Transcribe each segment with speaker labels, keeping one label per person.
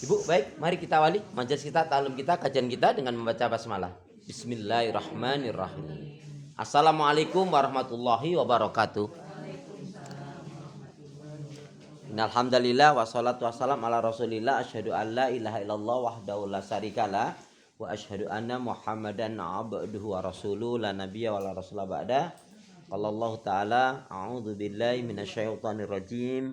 Speaker 1: Ibu, baik, mari kita awali majelis kita, ta'alum kita, kajian kita dengan membaca basmalah. Bismillahirrahmanirrahim. Assalamualaikum warahmatullahi wabarakatuh. Innalhamdalillah wassalatu wassalam ala rasulillah. Asyhadu an la ilaha illallah wahdahu la syarikalah wa asyhadu anna muhammadan abduhu wa rasuluh la nabiyya wa la rasulah ba'da. Qala Allah ta'ala a'udzu billahi minasyaitonir rajim.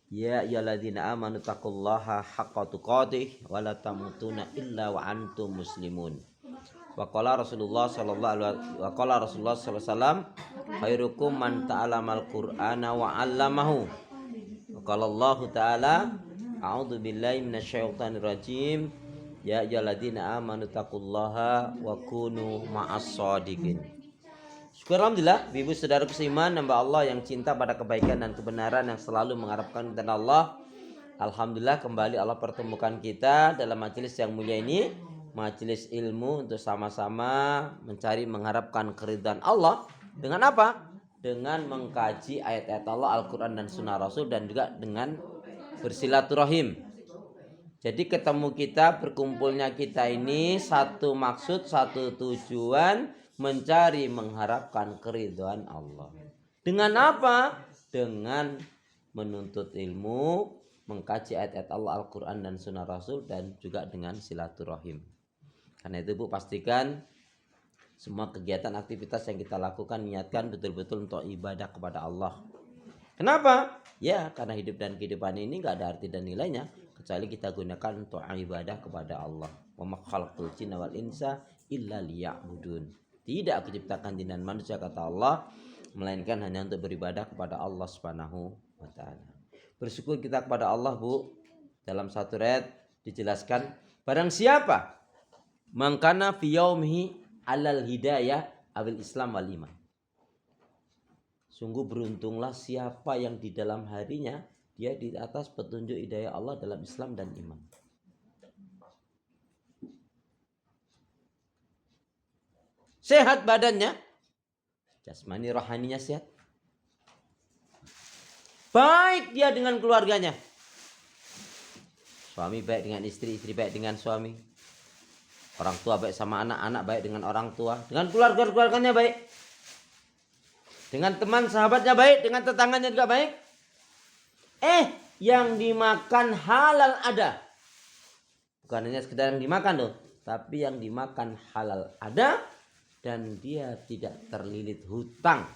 Speaker 1: Ya ayyuhalladzina amanu taqullaha haqqa tuqatih wa la tamutunna illa wa antum muslimun. Wa qala Rasulullah sallallahu alaihi wasallam khairukum man ta'allamal qur'ana wa 'allamahu. Wa qala Allah ta'ala a'udzu billahi minasyaitonir rajim. Ya ayyuhalladzina amanu taqullaha wa kunu ma'as shadiqin. Syukur alhamdulillah, ibu saudara seiman, hamba Allah yang cinta pada kebaikan dan kebenaran, yang selalu mengharapkan kepada Allah. Alhamdulillah kembali Allah pertemukan kita dalam majelis yang mulia ini, majelis ilmu untuk sama-sama mencari mengharapkan keridhaan Allah. Dengan apa? Dengan mengkaji ayat-ayat Allah, Al-Quran dan Sunnah Rasul, dan juga dengan bersilaturahim. Jadi ketemu kita, berkumpulnya kita ini satu maksud, satu tujuan, mencari mengharapkan keridhaan Allah. Dengan apa? Dengan menuntut ilmu, mengkaji ayat-ayat Allah, Al-Quran dan Sunnah Rasul, dan juga dengan silaturahim. Karena itu Bu, pastikan semua kegiatan aktivitas yang kita lakukan niatkan betul-betul untuk ibadah kepada Allah. Kenapa? Ya, karena hidup dan kehidupan ini gak ada arti dan nilainya kecuali kita gunakan untuk ibadah kepada Allah. Wa ma khalaqtul jinna wal insa illa liya'budun. Tidak aku ciptakan jin dan manusia, kata Allah, melainkan hanya untuk beribadah kepada Allah Subhanahu wa ta'ala. Bersyukur kita kepada Allah, Bu. Dalam satu ayat dijelaskan, barang siapa mangkana fi yaumihi alal hidayah awil islam wal iman. Sungguh beruntunglah siapa yang di dalam harinya dia di atas petunjuk hidayah Allah dalam Islam dan iman. Sehat badannya, jasmani rohaninya sehat. Baik dia dengan keluarganya. Suami baik dengan istri, istri baik dengan suami. Orang tua baik sama anak, anak baik dengan orang tua. Dengan keluarga-keluarganya baik. Dengan teman sahabatnya baik, dengan tetangganya juga baik. Yang dimakan halal ada. Bukan hanya sekedar yang dimakan loh, tapi yang dimakan halal ada. Dan dia tidak terlilit hutang.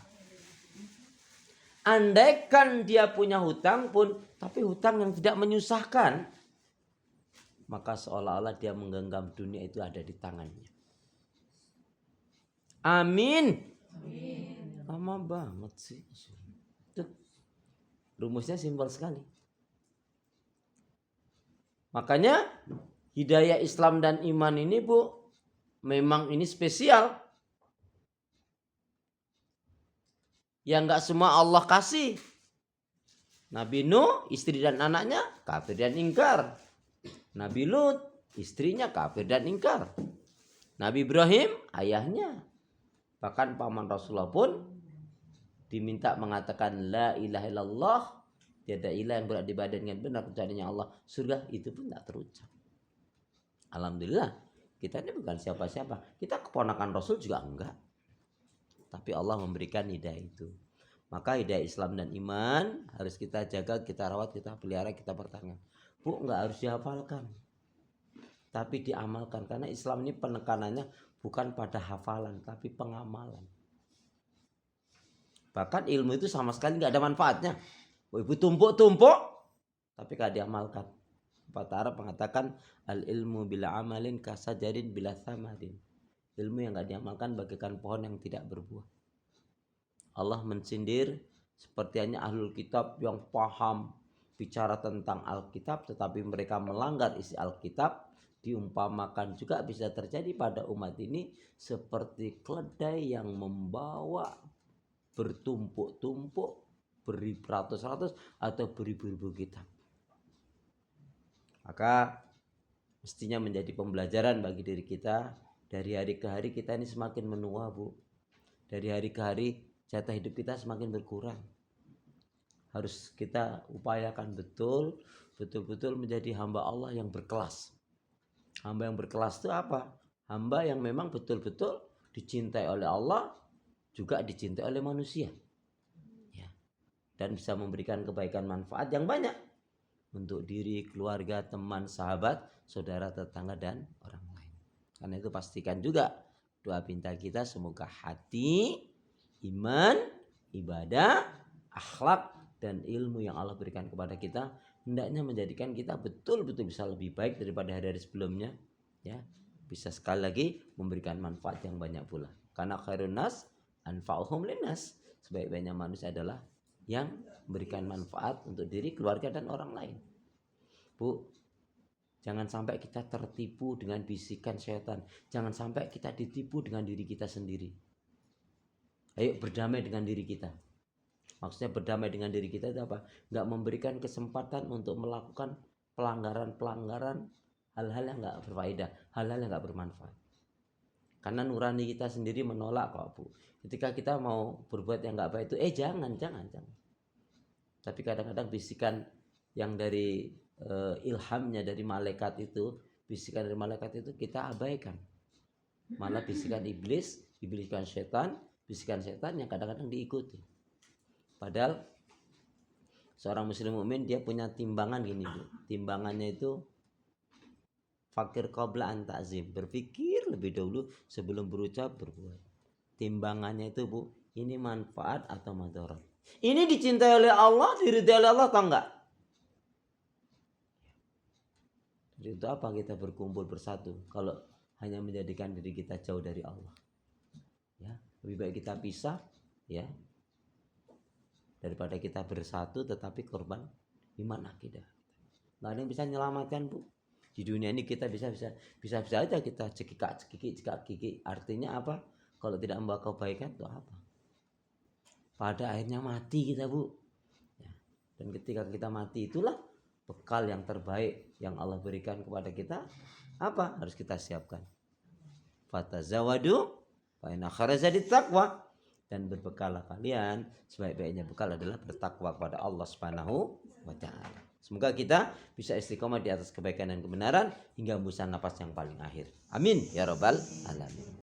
Speaker 1: Andaikan dia punya hutang pun, tapi hutang yang tidak menyusahkan, maka seolah-olah dia menggenggam dunia itu ada di tangannya. Amin. Lama banget sih. Tuh, rumusnya simpel sekali. Makanya hidayah Islam dan iman ini, Bu, memang ini spesial. Yang gak semua Allah kasih. Nabi Nuh, istri dan anaknya kafir dan ingkar. Nabi Lut, istrinya kafir dan ingkar. Nabi Ibrahim, ayahnya. Bahkan paman Rasulullah pun diminta mengatakan la ilaha illallah, tiada ilah yang berhak diibadahi dengan benar kecuali Allah. Surga itu pun tak terucap. Alhamdulillah, kita ini bukan siapa-siapa. Kita keponakan Rasul juga enggak. Tapi Allah memberikan hidayah itu. Maka hidayah Islam dan iman harus kita jaga, kita rawat, kita pelihara, kita pertahankan. Bu, enggak harus dihafalkan, tapi diamalkan. Karena Islam ini penekanannya bukan pada hafalan, tapi pengamalan. Bahkan ilmu itu sama sekali enggak ada manfaatnya. Ibu tumpuk-tumpuk, tapi enggak diamalkan. Pepatah Arab mengatakan al ilmu bila amalin kasajarin bila samadin. Ilmu yang gak diamalkan bagaikan pohon yang tidak berbuah. Allah mensindir seperti hanya ahlul kitab yang paham bicara tentang Alkitab, tetapi mereka melanggar isi Alkitab. Diumpamakan juga bisa terjadi pada umat ini seperti keledai yang membawa bertumpuk-tumpuk, beribu-ratus atau beribu-ribu kitab. Maka mestinya menjadi pembelajaran bagi diri kita. Dari hari ke hari kita ini semakin menua, Bu. Dari hari ke hari jatah hidup kita semakin berkurang. harus kita upayakan betul-betul menjadi hamba Allah yang berkelas. Hamba yang berkelas itu apa? Hamba yang memang betul-betul dicintai oleh Allah, juga dicintai oleh manusia. Ya. Dan bisa memberikan kebaikan manfaat yang banyak untuk diri, keluarga, teman, sahabat, saudara, tetangga, dan orang lain. Karena itu pastikan juga doa pinta kita semoga hati, iman, ibadah, akhlak, dan ilmu yang Allah berikan kepada kita hendaknya menjadikan kita betul-betul bisa lebih baik daripada hari-hari sebelumnya, ya. Bisa sekali lagi memberikan manfaat yang banyak pula. Karena khairun nas anfa'uhum linnas. Sebaik-baiknya manusia adalah yang memberikan manfaat untuk diri, keluarga, dan orang lain. Bu, jangan sampai kita tertipu dengan bisikan setan. Jangan sampai kita ditipu dengan diri kita sendiri. Ayo berdamai dengan diri kita. Maksudnya berdamai dengan diri kita itu apa? Nggak memberikan kesempatan untuk melakukan pelanggaran-pelanggaran, hal-hal yang nggak berfaedah, hal-hal yang nggak bermanfaat. Karena nurani kita sendiri menolak kok, Bu. Ketika kita mau berbuat yang nggak baik itu, jangan. Tapi kadang-kadang bisikan yang dari ilhamnya dari malaikat itu, bisikan dari malaikat itu kita abaikan. Malah bisikan iblis, bisikan setan yang kadang-kadang diikuti. Padahal seorang muslim mukmin dia punya timbangan gini, Bu. Timbangannya itu fakir qabla an ta'zim, berpikir lebih dahulu sebelum berucap berbuat. Timbangannya itu, Bu, ini manfaat atau madarat. Ini dicintai oleh Allah, diridai oleh Allah atau enggak? Jadi itu apa kita berkumpul bersatu kalau hanya menjadikan diri kita jauh dari Allah? Ya, lebih baik kita pisah, ya, daripada kita bersatu tetapi korban iman akidah. Nggak ada yang bisa menyelamatkan, Bu. Di dunia ini kita bisa aja kita cekik gigi. Artinya apa? Kalau tidak membawa kebaikan itu apa? Pada akhirnya mati kita, Bu. Ya. Dan ketika kita mati itulah bekal yang terbaik yang Allah berikan kepada kita. Apa? Harus kita siapkan. Fatazawadu fa inna khairaz zadi taqwa. Dan berbekalah kalian, sebaik-baiknya bekal adalah bertakwa kepada Allah Subhanahu wa taala. Semoga kita bisa istiqomah di atas kebaikan dan kebenaran hingga hembusan napas yang paling akhir. Amin ya rabbal alamin.